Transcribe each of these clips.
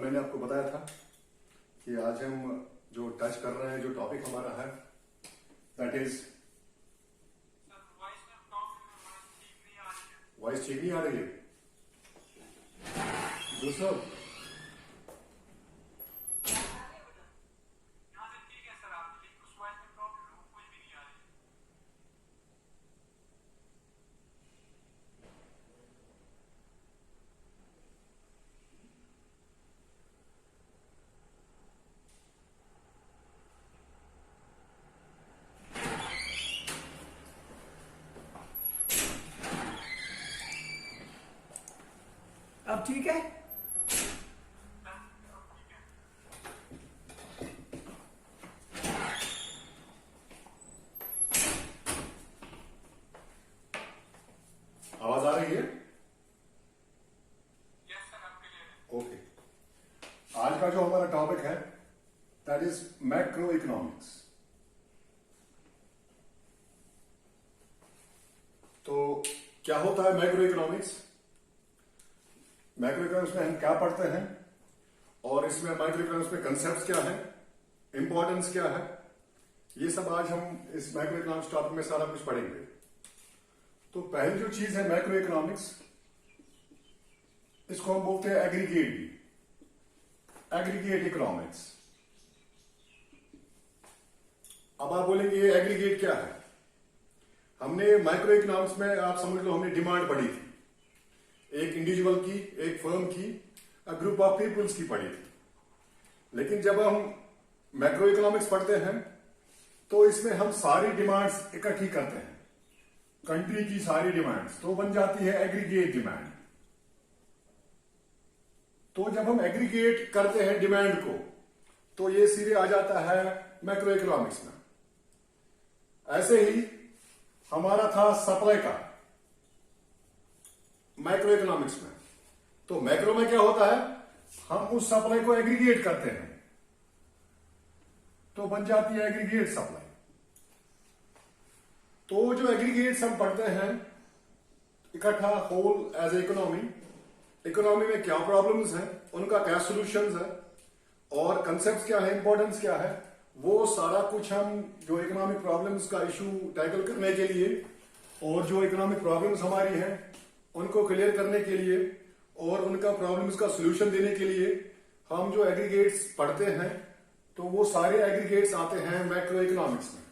मैंने आपको बताया था कि आज हम जो टच कर रहे हैं, जो टॉपिक हमारा है दैट इज वॉइस ठीक नहीं आ रही है दोस्तों। अब ठीक है। आवाज आ रही है? ओके। आज का जो हमारा टॉपिक है दैट इज मैक्रो इकोनॉमिक्स। तो क्या होता है मैक्रो इकोनॉमिक्स? मैक्रो इकोनॉमिक्स में हम क्या पढ़ते हैं और इसमें माइक्रो इकोनॉमिक्स में कंसेप्ट क्या है, इंपॉर्टेंस क्या है, ये सब आज हम इस मैक्रो इकोनॉमिक्स टॉपिक में सारा कुछ पढ़ेंगे। तो पहली जो चीज है मैक्रो इकोनॉमिक्स, इसको हम बोलते हैं एग्रीगेट भी, एग्रीगेट इकोनॉमिक्स। अब आप बोलेंगे ये एग्रीगेट क्या है? हमने माइक्रो इकोनॉमिक्स में आप समझ लो हमने डिमांड पढ़ी थी, एक इंडिविजुअल की, एक फर्म की, ग्रुप ऑफ पीपुल्स की पढ़ी थी। लेकिन जब हम मैक्रो इकोनॉमिक्स पढ़ते हैं तो इसमें हम सारी डिमांड्स इकट्ठी करते हैं, कंट्री की सारी डिमांड्स, तो बन जाती है एग्रीगेट डिमांड। तो जब हम एग्रीगेट करते हैं डिमांड को तो ये सीधे आ जाता है मैक्रो इकोनॉमिक्स में। ऐसे ही हमारा था सप्लाई का मैक्रो इकोनॉमिक्स में। तो मैक्रो में क्या होता है, हम उस सप्लाई को एग्रीगेट करते हैं तो बन जाती है एग्रीगेट सप्लाई। तो जो एग्रीगेट्स हम पढ़ते हैं इकट्ठा होल एज ए इकोनॉमी में क्या प्रॉब्लम्स हैं, उनका क्या सॉल्यूशंस है और कंसेप्ट क्या है, इंपॉर्टेंस क्या है, वो सारा कुछ हम जो इकोनॉमिक प्रॉब्लम्स का इशू टैकल करने के लिए और जो इकोनॉमिक प्रॉब्लम्स हमारी हैं उनको क्लियर करने के लिए और उनका प्रॉब्लम्स का सॉल्यूशन देने के लिए हम जो एग्रीगेट्स पढ़ते हैं तो वो सारे एग्रीगेट्स आते हैं मैक्रो इकोनॉमिक्स में।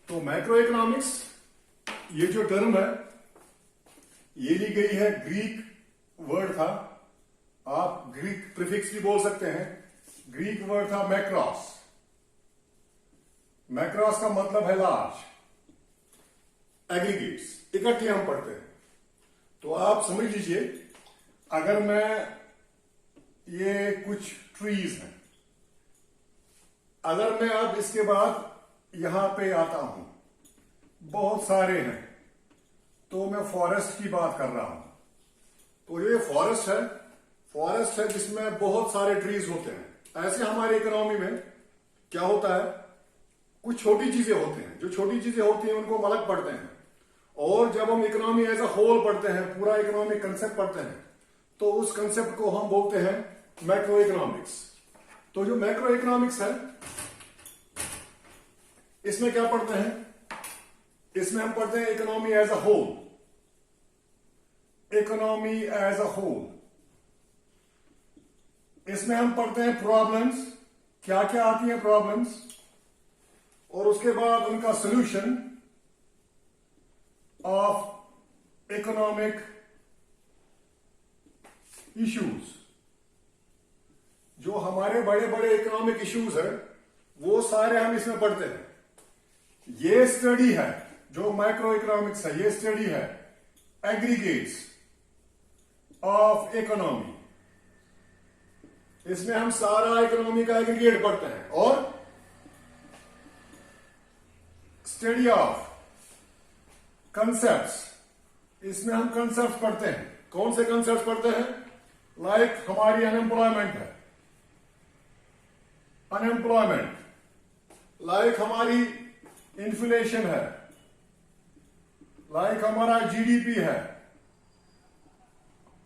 तो मैक्रो इकोनॉमिक्स ये जो टर्म है ये ली गई है, ग्रीक वर्ड था, आप ग्रीक प्रीफिक्स भी बोल सकते हैं। ग्रीक वर्ड था मैक्रोस। मैक्रोस का मतलब है लार्ज, एग्रीगेट्स इकट्ठे हम पढ़ते हैं। तो आप समझ लीजिए अगर मैं ये कुछ ट्रीज हैं, अगर मैं अब इसके बाद यहां पे आता हूं, बहुत सारे हैं, तो मैं फॉरेस्ट की बात कर रहा हूं। तो ये फॉरेस्ट है जिसमें बहुत सारे ट्रीज होते हैं। ऐसे हमारी इकोनॉमी में क्या होता है, कुछ छोटी चीजें होती हैं, जो छोटी चीजें होती हैं उनको हम अलग पढ़ते हैं। और जब हम इकोनॉमी एज अ होल पढ़ते हैं, पूरा इकोनॉमिक कंसेप्ट पढ़ते हैं, तो उस कंसेप्ट को हम बोलते हैं मैक्रो इकोनॉमिक्स। तो जो मैक्रो इकोनॉमिक्स है इसमें क्या पढ़ते हैं, इसमें हम पढ़ते हैं economy as a whole, economy as a whole. इसमें हम पढ़ते हैं प्रॉब्लम्स, क्या क्या आती हैं प्रॉब्लम्स, और उसके बाद उनका सॉल्यूशन ऑफ इकोनॉमिक इश्यूज। जो हमारे बड़े बड़े इकोनॉमिक इश्यूज हैं वो सारे हम इसमें पढ़ते हैं। ये स्टडी है जो माइक्रो इकोनॉमिक्स है, ये स्टडी है एग्रीगेट्स ऑफ इकोनॉमी। इसमें हम सारा इकोनॉमी का एग्रीगेट पढ़ते हैं। और स्टडी ऑफ कंसेप्ट्स, इसमें हम कंसेप्ट पढ़ते हैं। कौन से कंसेप्ट पढ़ते हैं, लाइक हमारी अनएम्प्लॉयमेंट है, अनएम्प्लॉयमेंट, लाइक हमारी इन्फ्लेशन है, लाइक हमारा जीडीपी है,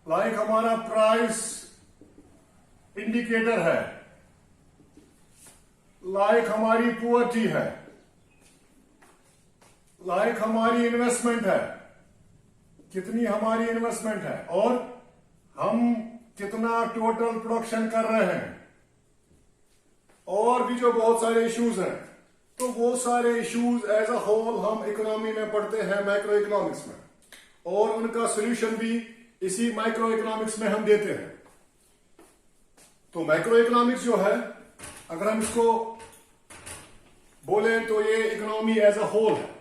लाइक हमारा प्राइस इंडिकेटर है, लाइक हमारी पुअर्टी है, लाइक हमारी इन्वेस्टमेंट है, कितनी हमारी इन्वेस्टमेंट है और हम कितना टोटल प्रोडक्शन कर रहे हैं, और भी जो बहुत सारे इश्यूज हैं। तो वो सारे इश्यूज एज अ होल हम इकोनॉमी में पढ़ते हैं, मैक्रो इकोनॉमिक्स में, और उनका सॉल्यूशन भी इसी माइक्रो इकोनॉमिक्स में हम देते हैं। तो मैक्रो इकोनॉमिक्स जो है, अगर हम इसको बोले तो ये इकोनॉमी एज अ होल है।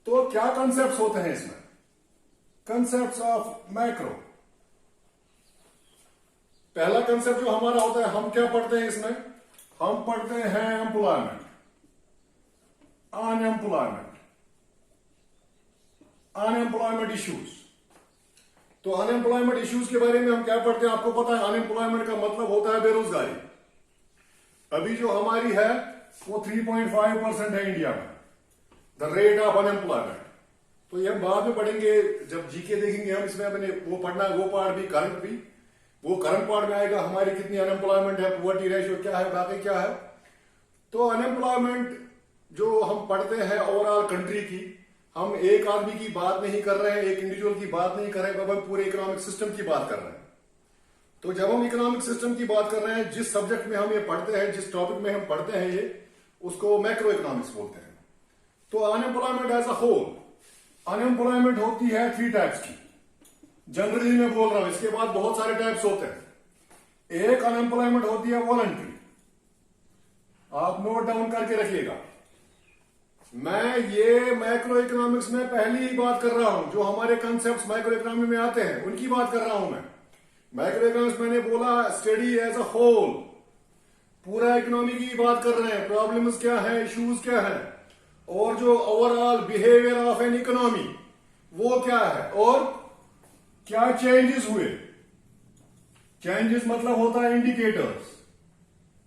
तो क्या कंसेप्ट्स होते हैं इसमें? Concepts of macro. पहला कंसेप्ट जो हमारा होता है, हम क्या पढ़ते हैं इसमें? हम पढ़ते हैं एम्प्लॉयमेंट, अनएम्प्लॉयमेंट, अनएम्प्लॉयमेंट इश्यूज। तो अनएम्प्लॉयमेंट इश्यूज के बारे में हम क्या पढ़ते हैं? आपको पता है अनएम्प्लॉयमेंट का मतलब होता है बेरोजगारी। अभी जो हमारी है वो 3.5% है इंडिया में, द रेट ऑफ अनएम्प्लॉयमेंट। तो ये हम बाद में पढ़ेंगे, जब जीके देखेंगे हम, इसमें अपने वो पढ़ना है, वो पार्ट भी, करंट भी, वो करंट पार्ट में आएगा, हमारी कितनी अनएम्प्लॉयमेंट है, पुअर्टी रेशियो क्या है, बाकी क्या है। तो अनएम्प्लॉयमेंट जो हम पढ़ते हैं ओवरऑल कंट्री की, हम एक आदमी की बात नहीं कर रहे हैं, एक इंडिविजुअल की बात नहीं कर रहे हैं, हम पूरे इकोनॉमिक सिस्टम की बात कर रहे हैं। तो जब हम इकोनॉमिक सिस्टम की बात कर रहे हैं, जिस सब्जेक्ट में हम ये पढ़ते हैं, जिस टॉपिक में हम पढ़ते हैं, ये उसको मैक्रो इकोनॉमिक्स बोलते हैं। तो unemployment as a whole, unemployment होती है 3 टाइप्स की, जनरली मैं बोल रहा हूं, इसके बाद बहुत सारे टाइप्स होते हैं। एक अनएम्प्लॉयमेंट होती है वॉलंटरी, आप नोट डाउन करके रखिएगा। मैं ये मैक्रो इकोनॉमिक्स में पहली ही बात कर रहा हूं, जो हमारे कंसेप्ट माइक्रो इकोनॉमी में आते हैं उनकी बात कर रहा हूं मैं। मैक्रो इकोनॉमिक्स मैंने बोला स्टडी एज अ होल, पूरा इकोनॉमी की बात कर रहे हैं, प्रॉब्लम्स क्या है, इश्यूज क्या है, और जो overall behaviour of an economy वो क्या है, और क्या चेंजेस हुए। चेंजेस मतलब होता है इंडिकेटर्स,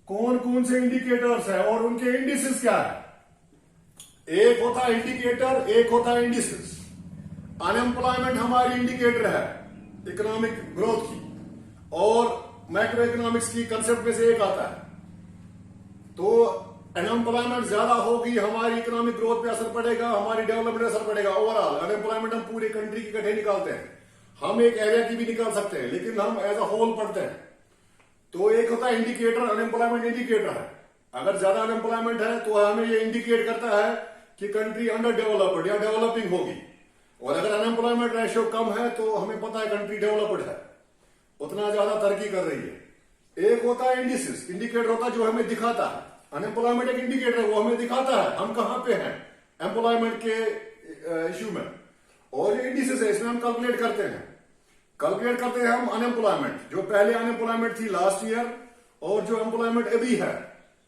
कौन कौन से इंडिकेटर्स है और उनके इंडिसेस क्या है। एक होता है इंडिकेटर, एक होता है इंडिसेस। अनएम्प्लॉयमेंट हमारी इंडिकेटर है इकोनॉमिक ग्रोथ की, और मैक्रो इकोनॉमिक्स की कंसेप्ट में से एक आता है। तो अनएम्प्लॉयमेंट ज्यादा होगी, हमारी इकोनॉमिक ग्रोथ पे असर पड़ेगा, हमारी डेवलपमेंट पे असर पड़ेगा। ओवरऑल अनएम्प्लॉयमेंट हम पूरे कंट्री की इकट्ठे निकालते हैं, हम एक एरिया की भी निकाल सकते हैं, लेकिन हम एज अ होल पढ़ते हैं। तो एक होता है इंडिकेटर, अनएम्प्लॉयमेंट इंडिकेटर है। अगर ज्यादा अनएम्प्लॉयमेंट है तो हमें ये इंडिकेट करता है कि कंट्री अंडर डेवलप्ड या डेवलपिंग होगी, और अगर अनएम्प्लॉयमेंट रेशियो कम है तो हमें पता है कंट्री डेवलप्ड है, उतना ज्यादा तरक्की कर रही है। एक होता है इंडिसेस, इंडिकेटर होता है जो हमें दिखाता है, अनएम्प्लॉयमेंट एक इंडिकेटर है, वो हमें दिखाता है हम कहां पे हैं एम्प्लॉयमेंट के इश्यू में, और जो इंडिसेस है इसमें हम कैलकुलेट करते हैं हम अनएम्प्लॉयमेंट, जो पहले अनएम्प्लॉयमेंट थी लास्ट ईयर और जो एम्प्लॉयमेंट अभी है,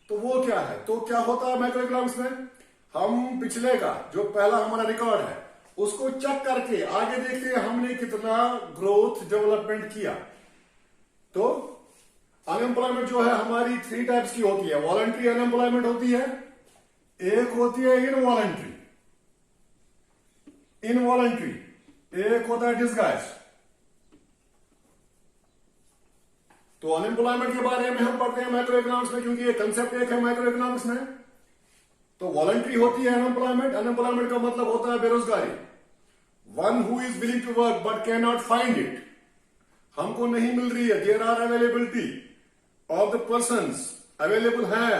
तो वो क्या है। तो क्या होता है मैक्रो इकोनॉमिक्स में, हम पिछले का जो पहला हमारा रिकॉर्ड है उसको चेक करके आगे देखते हैं हमने कितना ग्रोथ डेवलपमेंट किया। तो अनएम्प्लॉयमेंट जो है हमारी 3 टाइप्स की होती है। वॉलंटरी अनएम्प्लॉयमेंट होती है, एक होती है इनवॉलंटरी, एक होता है डिस्गाइज। तो अनएम्प्लॉयमेंट के बारे में हम पढ़ते हैं मैक्रो इकोनॉमिक्स में, क्योंकि ये कंसेप्ट एक है मैक्रो इकोनॉमिक्स में। तो वॉलंटरी होती है अनएम्प्लॉयमेंट का मतलब होता है बेरोजगारी। One who is willing to work but can not find it, हमको नहीं मिल रही है, there are availability of the persons available है,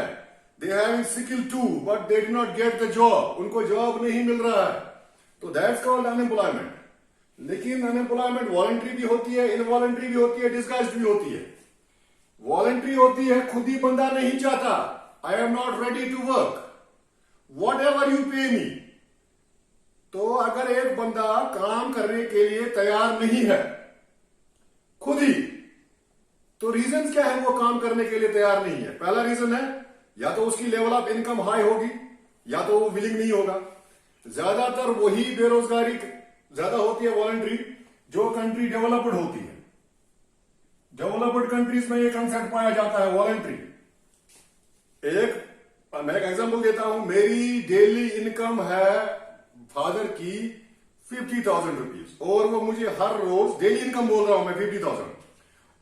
they have skill too but they do not get the job, उनको जॉब नहीं मिल रहा है, तो दैट्स कॉल्ड अनएम्प्लॉयमेंट। लेकिन अनएम्प्लॉयमेंट वॉलंटरी भी होती है, इनवॉलंटरी भी होती है, डिस्गाइज्ड भी होती है। वॉलंटरी होती है खुद ही बंदा नहीं चाहता, I am not ready to work whatever you pay me. तो अगर एक बंदा काम करने के लिए तैयार नहीं है खुद ही, तो रीजन क्या है वो काम करने के लिए तैयार नहीं है। पहला रीजन है या तो उसकी लेवल ऑफ इनकम हाई होगी, या तो वो विलिंग नहीं होगा। ज्यादातर वही बेरोजगारी ज्यादा होती है वॉलंटरी जो कंट्री डेवलप्ड होती है। डेवलप्ड कंट्रीज में ये कंसेप्ट पाया जाता है वॉलंटरी। मैं एक एग्जांपल देता हूं, मेरी डेली इनकम है फादर की 50,000 रुपीज, और वो मुझे हर रोज, डेली इनकम बोल रहा हूं मैं 50,000,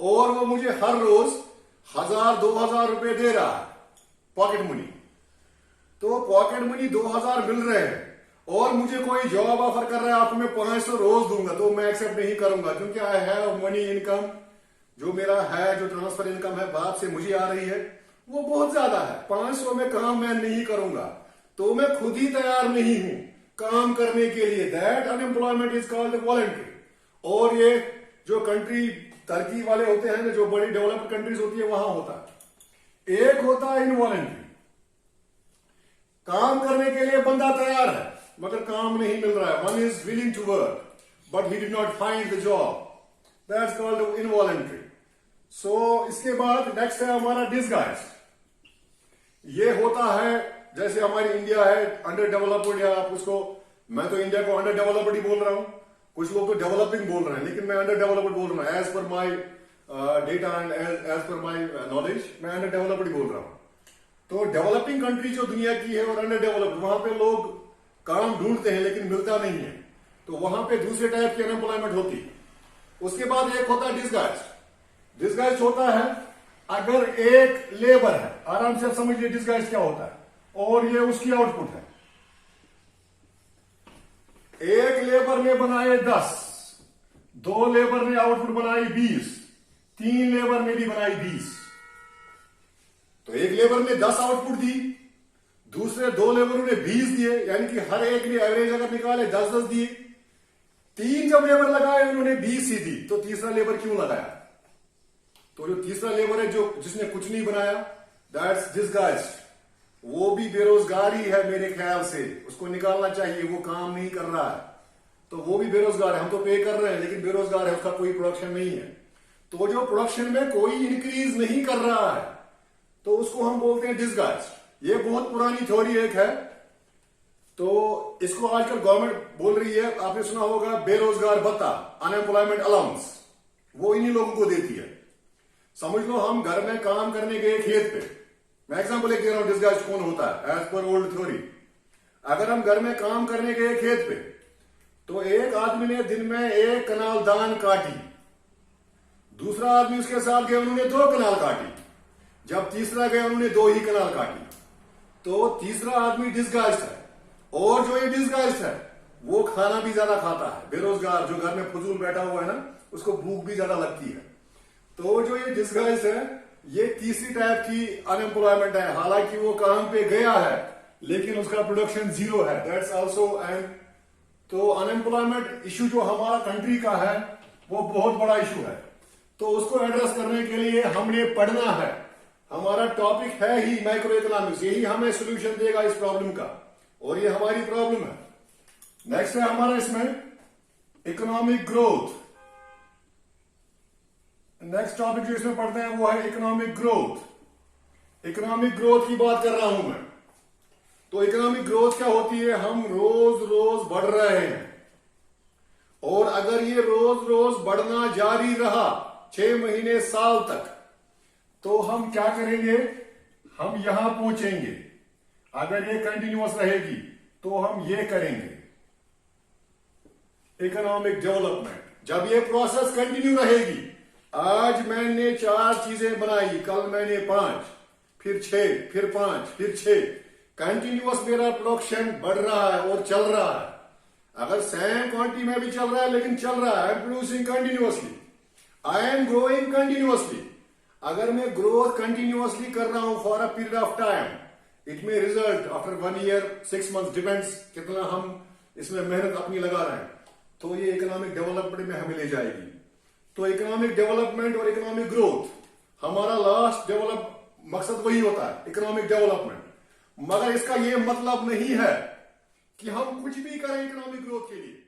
और वो मुझे हर रोज 1000-2000 रुपए दे रहा है पॉकेट मनी। तो पॉकेट मनी 2000 मिल रहे हैं और मुझे कोई जॉब ऑफर कर रहा है आपको मैं 500 रोज दूंगा, तो मैं एक्सेप्ट नहीं करूंगा, क्योंकि आई हैव मनी इनकम, जो मेरा है, जो ट्रांसफर इनकम है बाप से मुझे आ रही है, वो बहुत ज्यादा है। 500 में काम मैं नहीं करूंगा, तो मैं खुद ही तैयार नहीं हूं काम करने के लिए। That unemployment is called voluntary. और ये जो कंट्री टर्की वाले होते हैं ना, जो बड़ी डेवलप्ड कंट्रीज होती है, वहां होता है। एक होता है इनवॉलंटरी, काम करने के लिए बंदा तैयार है मगर काम नहीं मिल रहा है। One is willing to work but he did not find the job, that's called involuntary. So इसके बाद नेक्स्ट है हमारा डिसगाइज। ये होता है जैसे हमारी इंडिया है अंडर डेवलप्ड, या आप उसको, मैं तो इंडिया को अंडर डेवलप्ड ही बोल रहा हूं, कुछ लोग तो डेवलपिंग बोल रहे हैं, लेकिन मैं अंडर डेवलप्ड बोल रहा हूं। As per my data and as per my knowledge मैं अंडर डेवलप्ड ही बोल रहा हूं। तो डेवलपिंग कंट्री जो दुनिया की है और अंडर डेवलप्ड, वहां पे लोग काम ढूंढते हैं लेकिन मिलता नहीं है, तो वहां पे दूसरे टाइप की अनएम्प्लॉयमेंट होती है। उसके बाद एक होता है डिसगाइज। डिसगाइज होता है अगर एक लेबर है, आराम से समझ लीजिए डिसगाइज क्या होता है, और ये उसकी आउटपुट है। एक लेबर ने बनाए 10, 2 लेबर ने आउटपुट बनाई 20, 3 लेबर ने भी बनाई 20। तो एक लेबर ने 10 आउटपुट दी, दूसरे 2 लेबरों ने 20 दिए, यानी कि हर एक ने एवरेज अगर निकाले 10-10 दिए। 3 जब लेबर लगाए उन्होंने 20 ही दी, तो तीसरा लेबर क्यों लगाया? तो जो तीसरा लेबर है जो जिसने कुछ नहीं बनाया, दैट्स डिसगाइज्ड, वो भी बेरोजगार ही है मेरे ख्याल से, उसको निकालना चाहिए, वो काम नहीं कर रहा है, तो वो भी बेरोजगार है। हम तो पे कर रहे हैं लेकिन बेरोजगार है, उसका कोई प्रोडक्शन नहीं है। तो जो प्रोडक्शन में कोई इंक्रीज नहीं कर रहा है, तो उसको हम बोलते हैं डिसगाइज्ड। ये बहुत पुरानी थ्योरी एक है, तो इसको आजकल गवर्नमेंट बोल रही है, आपने सुना होगा बेरोजगार भत्ता, अनएम्प्लॉयमेंट अलाउंस, वो इन्हीं लोगों को देती है। समझ लो हम घर में काम करने गए खेत पे, मैं एग्जांपल एक दे रहा हूं डिसगाइज्ड कौन होता है एज पर ओल्ड थ्योरी। अगर हम घर में काम करने गए खेत पे, तो एक आदमी ने दिन में 1 कनाल धान काटी, दूसरा आदमी उसके साथ गया, उन्होंने 2 कनाल काटी, जब तीसरा गया उन्होंने 2 ही कनाल काटी। तो तीसरा आदमी डिसगाइज्ड है, और जो ये डिसगाइज्ड है वो खाना भी ज्यादा खाता है। बेरोजगार जो घर में फजूल बैठा हुआ है ना, उसको भूख भी ज्यादा लगती है। तो जो ये डिसगाइज्ड है, ये तीसरी टाइप की अनएम्प्लॉयमेंट है। हालांकि वो काम पे गया है लेकिन उसका प्रोडक्शन 0 है, दैट्स आल्सो एंड। तो अनएम्प्लॉयमेंट इश्यू जो हमारा कंट्री का है वो बहुत बड़ा इश्यू है, तो उसको एड्रेस करने के लिए हमने पढ़ना है। हमारा टॉपिक है ही माइक्रो इकोनॉमिक्स, यही हमें सोल्यूशन देगा इस प्रॉब्लम का, और ये हमारी प्रॉब्लम है। नेक्स्ट है हमारा इसमें इकोनॉमिक ग्रोथ। नेक्स्ट टॉपिक जो इसमें पढ़ते हैं वो है इकोनॉमिक ग्रोथ। इकोनॉमिक ग्रोथ की बात कर रहा हूं मैं। तो इकोनॉमिक ग्रोथ क्या होती है? हम रोज रोज बढ़ रहे हैं, और अगर ये रोज रोज बढ़ना जारी रहा 6 महीने साल तक, तो हम क्या करेंगे? हम यहां पहुंचेंगे। अगर ये कंटिन्यूअस रहेगी तो हम ये करेंगे, इकोनॉमिक डेवलपमेंट। जब ये प्रोसेस कंटिन्यू रहेगी, आज मैंने 4 चीजें बनाई, कल मैंने 5, फिर 6, फिर 5, फिर 6, कंटिन्यूअस मेरा प्रोडक्शन बढ़ रहा है और चल रहा है। अगर सेम क्वांटिटी में भी चल रहा है लेकिन चल रहा है, I am producing continuously, I am growing continuously. अगर मैं ग्रोथ कंटिन्यूअसली कर रहा हूं for a period of time, it may result after 1 year, 6 months, depends कितना हम इसमें मेहनत अपनी लगा रहे हैं, तो ये इकोनॉमिक डेवलपमेंट में हमें ले जाएगी। तो इकोनॉमिक डेवलपमेंट और इकोनॉमिक ग्रोथ, हमारा लास्ट मकसद वही होता है, इकोनॉमिक डेवलपमेंट। मगर इसका ये मतलब नहीं है कि हम कुछ भी करें इकोनॉमिक ग्रोथ के लिए।